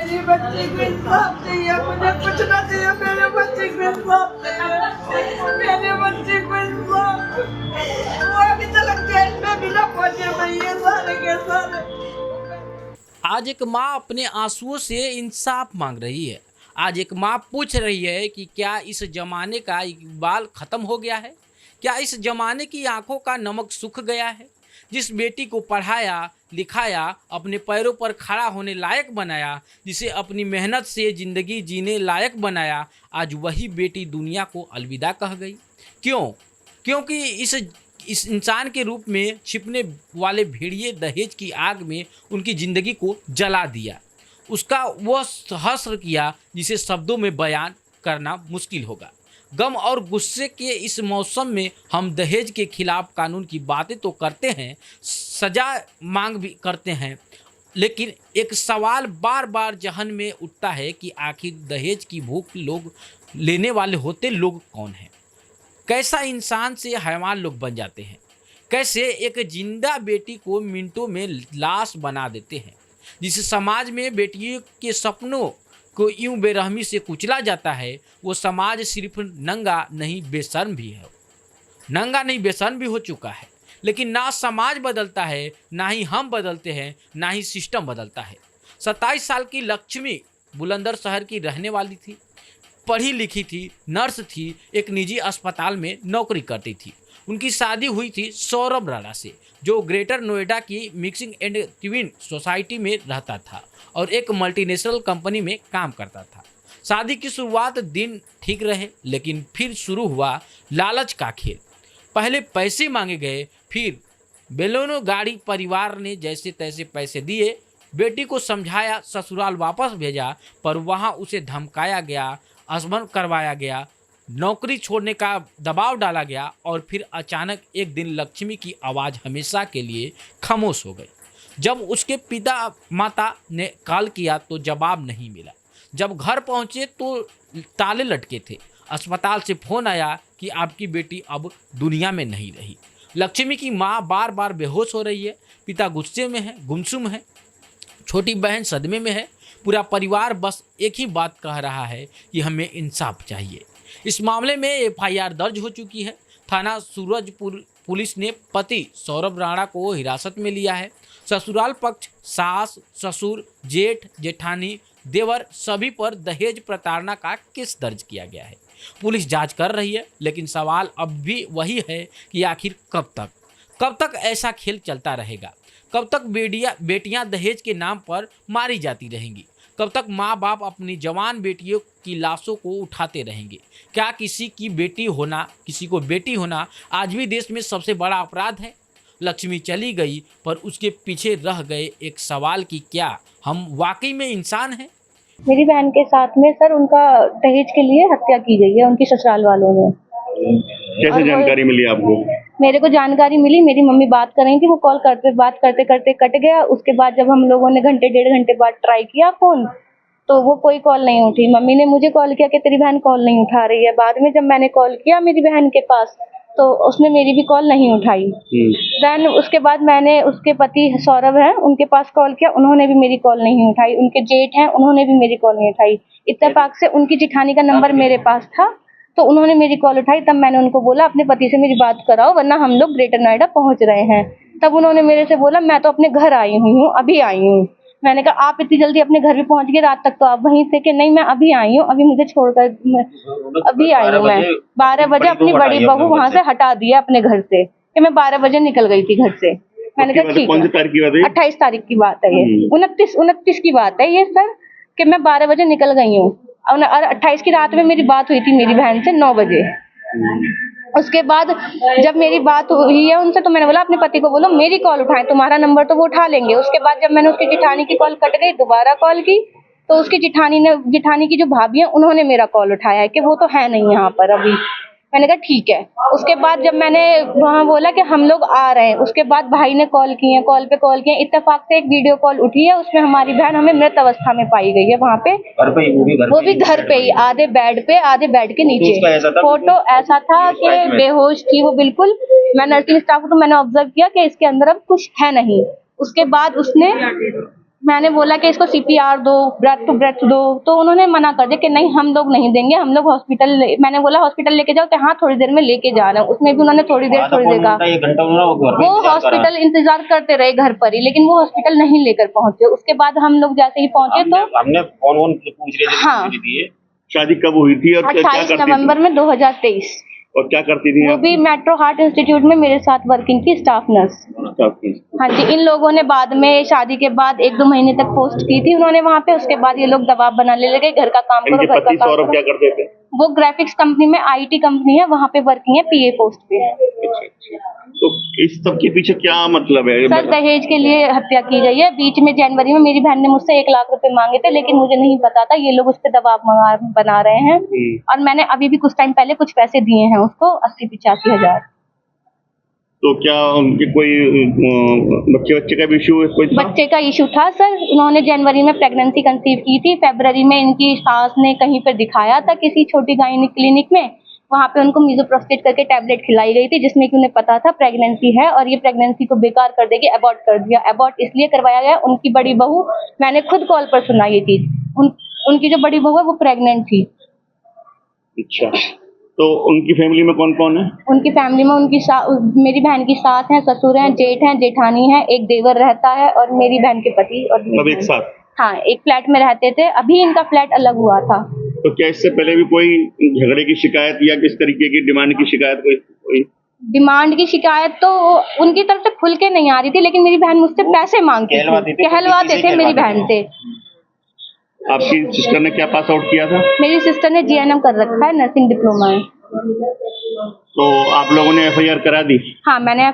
मेरी बच्ची को इंसाफ चाहिए, मुझे कुछ ना चाहिए, मेरे बच्चे को इंसाफ चाहिए, मेरे बच्चे को इंसाफ। वो अभी तक जेल में भी ना पहुंचे भैया, सारे के सारे। आज एक माँ अपने आंसुओं से इंसाफ मांग रही है। आज एक माँ पूछ रही है कि क्या इस जमाने का इकबाल खत्म हो गया है? क्या इस जमाने की आंखों का नमक सूख गया है? जिस बेटी को पढ़ाया लिखाया, अपने पैरों पर खड़ा होने लायक बनाया, जिसे अपनी मेहनत से ज़िंदगी जीने लायक बनाया, आज वही बेटी दुनिया को अलविदा कह गई। क्यों? क्योंकि इस इंसान के रूप में छिपने वाले भेड़िए दहेज की आग में उनकी ज़िंदगी को जला दिया। उसका वह हश्र किया जिसे शब्दों में बयान करना मुश्किल होगा। गम और गुस्से के इस मौसम में हम दहेज के खिलाफ कानून की बातें तो करते हैं, सजा मांग भी करते हैं, लेकिन एक सवाल बार बार जहन में उठता है कि आखिर दहेज की भूख लोग लेने वाले होते लोग कौन हैं? कैसा इंसान से हैवान लोग बन जाते हैं? कैसे एक जिंदा बेटी को मिनटों में लाश बना देते हैं? जिस समाज में बेटियों के सपनों को यूं बेरहमी से कुचला जाता है, वो समाज सिर्फ नंगा नहीं बेशर्म भी है। नंगा नहीं बेशर्म भी हो चुका है। लेकिन ना समाज बदलता है, ना ही हम बदलते हैं, ना ही सिस्टम बदलता है। 27 साल की लक्ष्मी बुलंदशहर की रहने वाली थी, पढ़ी लिखी थी, नर्स थी, एक निजी अस्पताल में नौकरी करती थी। उनकी शादी हुई थी सौरभ राणा से, जो ग्रेटर नोएडा की मिक्सिंग एंड ट्विन सोसाइटी में रहता था और एक मल्टीनेशनल कंपनी में काम करता था। शादी की शुरुआत दिन ठीक रहे, लेकिन फिर शुरू हुआ लालच का खेल। पहले पैसे मांगे गए, फिर बेलोनो गाड़ी परिवार ने जैसे तैसे पैसे दिए, बेटी को समझाया, ससुराल वापस भेजा, पर वहाँ उसे धमकाया गया, असमन करवाया गया, नौकरी छोड़ने का दबाव डाला गया और फिर अचानक एक दिन लक्ष्मी की आवाज़ हमेशा के लिए खामोश हो गई। जब उसके पिता माता ने कॉल किया तो जवाब नहीं मिला। जब घर पहुंचे तो ताले लटके थे। अस्पताल से फ़ोन आया कि आपकी बेटी अब दुनिया में नहीं रही। लक्ष्मी की माँ बार बार बेहोश हो रही है, पिता गुस्से में है, गुमसुम है, छोटी बहन सदमे में है। पूरा परिवार बस एक ही बात कह रहा है कि हमें इंसाफ चाहिए। इस मामले में एफआईआर दर्ज हो चुकी है। थाना सूरजपुर पुलिस ने पति सौरभ राणा को हिरासत में लिया है। ससुराल पक्ष, सास, ससुर, जेठ, जेठानी, देवर सभी पर दहेज प्रताड़ना का केस दर्ज किया गया है। पुलिस जांच कर रही है, लेकिन सवाल अब भी वही है कि आखिर कब तक ऐसा खेल चलता रहेगा? कब तक बेटियां दहेज के नाम पर मारी जाती रहेंगी? कब तक माँ बाप अपनी जवान बेटियों की लाशों को उठाते रहेंगे? क्या किसी को बेटी होना आज भी देश में सबसे बड़ा अपराध है? लक्ष्मी चली गई, पर उसके पीछे रह गए एक सवाल कि क्या हम वाकई में इंसान हैं? मेरी बहन के साथ में सर उनका दहेज के लिए हत्या की गई है उनकी ससुराल वालों ने। कैसे जानकारी मिली आपको? मेरे को जानकारी मिली, मेरी मम्मी बात कर रही थी, वो कॉल बात करते करते कट गया। उसके बाद जब हम लोगों ने घंटे डेढ़ घंटे बाद ट्राई किया फोन, तो वो कोई कॉल नहीं उठी। मम्मी ने मुझे कॉल किया कि तेरी बहन कॉल नहीं उठा रही है। बाद में जब मैंने कॉल किया मेरी बहन के पास, तो उसने मेरी भी कॉल नहीं उठाई। देन उसके बाद मैंने उसके पति सौरभ हैं उनके पास कॉल किया, उन्होंने भी मेरी कॉल नहीं उठाई। उनके जेठ हैं, उन्होंने भी मेरी कॉल नहीं उठाई। इत्तेफाक से उनकी जिठानी का नंबर मेरे पास था, तो उन्होंने मेरी कॉल उठाई। तब मैंने उनको बोला अपने पति से मेरी बात कराओ, वरना हम लोग ग्रेटर नोएडा पहुंच रहे हैं। तब उन्होंने मेरे से बोला मैं तो अपने घर आई हुई हूँ, अभी आई हूँ। मैंने कहा आप इतनी जल्दी अपने घर भी पहुंच गए, रात तक तो आप वहीं थे? कि नहीं मैं अभी आई हूँ, अभी मुझे छोड़कर अभी आई हूँ। मैं 12 बजे अपनी बड़ी बहू वहां से हटा दिया अपने घर से, कि मैं 12 बजे निकल गई थी घर से। मैंने कहा ठीक है। 28 तारीख की बात है ये, 29 की बात है ये सर, कि मैं 12 बजे निकल गई हूँ और 28 की रात में मेरी बात हुई थी मेरी बहन से 9 बजे। उसके बाद जब मेरी बात हुई है उनसे, तो मैंने बोला अपने पति को बोलो मेरी कॉल उठाएं, तुम्हारा नंबर तो वो उठा लेंगे। उसके बाद जब मैंने उसकी जिठानी की कॉल कट गई, दोबारा कॉल की, तो उसकी जिठानी की जो भाभी है उन्होंने मेरा कॉल उठाया है कि वो तो है नहीं यहाँ पर अभी। मैंने कहा ठीक है। उसके बाद जब मैंने वहाँ बोला कि हम लोग आ रहे हैं, उसके बाद भाई ने कॉल किए। इत्तेफाक से एक वीडियो कॉल उठी है, उसमें हमारी बहन हमें मृत अवस्था में पाई गई है वहाँ पे, वो भी घर पे ही, आधे बेड के नीचे। फोटो ऐसा था कि बेहोश थी वो बिल्कुल। मैं नर्सिंग स्टाफ को तो मैंने ऑब्जर्व किया कि इसके अंदर अब कुछ है नहीं। उसके बाद उसने मैंने बोला कि इसको CPR दो, ब्रेथ टू ब्रेथ दो, तो उन्होंने मना कर दिया कि नहीं हम लोग नहीं देंगे, हम लोग हॉस्पिटल। मैंने बोला हॉस्पिटल लेके जाओ, तो हाँ थोड़ी देर में लेके जा रहे हैं। उसमें भी उन्होंने थोड़ी देर कहा। वो हॉस्पिटल इंतजार करते रहे घर पर ही, लेकिन वो हॉस्पिटल नहीं लेकर पहुंचे। उसके बाद हम लोग जैसे ही पहुंचे तो हमने फोन पूछ रहे थे। हाँ, शादी कब हुई थी और क्या 28 करती नवंबर में 2023। थी और क्या करती थी वो आप? भी मेट्रो हार्ट इंस्टीट्यूट में मेरे साथ वर्किंग की स्टाफ नर्स। हाँ जी, इन लोगों ने बाद में शादी के बाद 1-2 महीने तक पोस्ट की थी उन्होंने वहाँ पे। उसके बाद ये लोग दबाव बनाने लगे, घर का काम करो, इनके घर का पति काम सौरभ करो। क्या करते थे? वो ग्राफिक्स कंपनी में IT कंपनी है, वहाँ पे वर्किंग है, PA पोस्ट पे है। तो इस सब के पीछे क्या मतलब है? सर दहेज के लिए हत्या की गई है। बीच में जनवरी में मेरी बहन ने मुझसे 1 लाख रुपए मांगे थे, लेकिन मुझे नहीं पता था ये लोग उस पर दबाव बना रहे हैं। और मैंने अभी भी कुछ टाइम पहले कुछ पैसे दिए हैं उसको, 80-85 हजार। तो क्या उनके कोई बच्चे का भी इशू कोई था? बच्चे का इशू था सर। उन्होंने जनवरी में प्रेगनेंसी कंसीव की थी। फरवरी में इनकी सास ने कहीं पर दिखाया था किसी छोटी गायनिक क्लिनिक में, वहाँ पे उनको मीजोप्रोस्टेट करके टैबलेट खिलाई गई थी, जिसमें कि उन्हें पता था प्रेगनेंसी है और ये प्रेगनेंसी को बेकार कर देगी। अबॉर्ट कर दिया। अबॉर्ट इसलिए करवाया गया, उनकी बड़ी बहू, मैंने खुद कॉल पर सुना ये चीज, उनकी जो बड़ी बहू है वो प्रेग्नेंट थी। अच्छा, तो उनकी फैमिली में कौन कौन है? उनकी फैमिली में मेरी बहन की सास है, ससुर हैं, जेठ हैं, जेठानी है, एक देवर रहता है और मेरी बहन के पति। और सब एक साथ? हाँ, एक फ्लैट में रहते थे। अभी इनका फ्लैट अलग हुआ था। तो क्या इससे पहले भी कोई झगड़े की शिकायत या किस तरीके की डिमांड की शिकायत कोई? डिमांड की शिकायत तो उनकी तरफ से खुल के नहीं आ रही थी, लेकिन मेरी बहन मुझसे पैसे मांगती थी, कहलवाते थे मेरी बहन से। आपकी सिस्टर ने क्या पास आउट किया था? मेरी सिस्टर ने GNM कर रखा है, नर्सिंग डिप्लोमा है। तो आप लोगों ने FIR करा दी? हाँ, मैंने